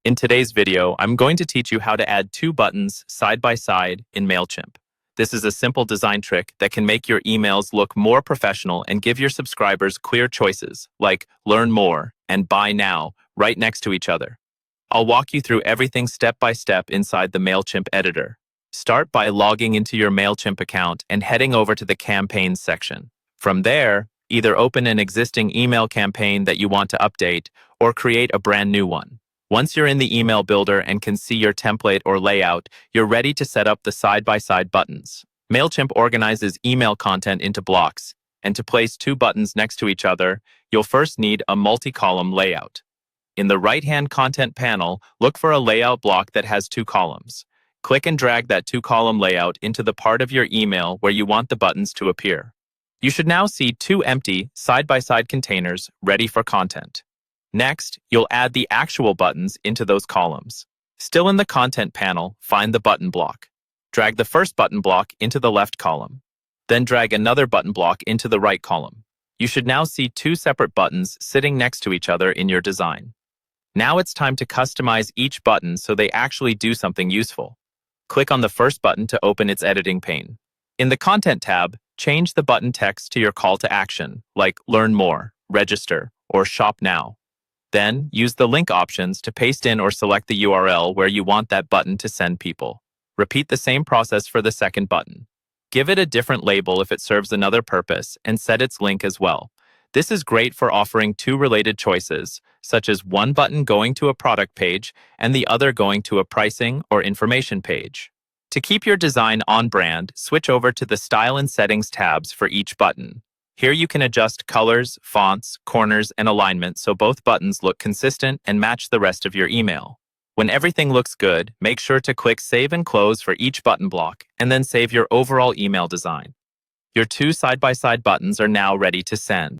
In today's video, I'm going to teach you how to add two buttons side by side in Mailchimp. This is a simple design trick that can make your emails look more professional and give your subscribers clear choices, like Learn More and Buy Now, right next to each other. I'll walk you through everything step by step inside the Mailchimp editor. Start by logging into your Mailchimp account and heading over to the Campaigns section. From there, either open an existing email campaign that you want to update or create a brand new one. Once you're in the email builder and can see your template or layout, you're ready to set up the side-by-side buttons. Mailchimp organizes email content into blocks, and to place two buttons next to each other, you'll first need a multi-column layout. In the right-hand content panel, look for a layout block that has two columns. Click and drag that two-column layout into the part of your email where you want the buttons to appear. You should now see two empty, side-by-side containers ready for content. Next, you'll add the actual buttons into those columns. Still in the content panel, find the button block. Drag the first button block into the left column. Then drag another button block into the right column. You should now see two separate buttons sitting next to each other in your design. Now it's time to customize each button so they actually do something useful. Click on the first button to open its editing pane. In the Content tab, change the button text to your call to action, like Learn More, Register, or Shop Now. Then, use the link options to paste in or select the URL where you want that button to send people. Repeat the same process for the second button. Give it a different label if it serves another purpose, and set its link as well. This is great for offering two related choices, such as one button going to a product page and the other going to a pricing or information page. To keep your design on brand, switch over to the Style and Settings tabs for each button. Here you can adjust colors, fonts, corners, and alignment so both buttons look consistent and match the rest of your email. When everything looks good, make sure to click Save and Close for each button block, and then save your overall email design. Your two side-by-side buttons are now ready to send.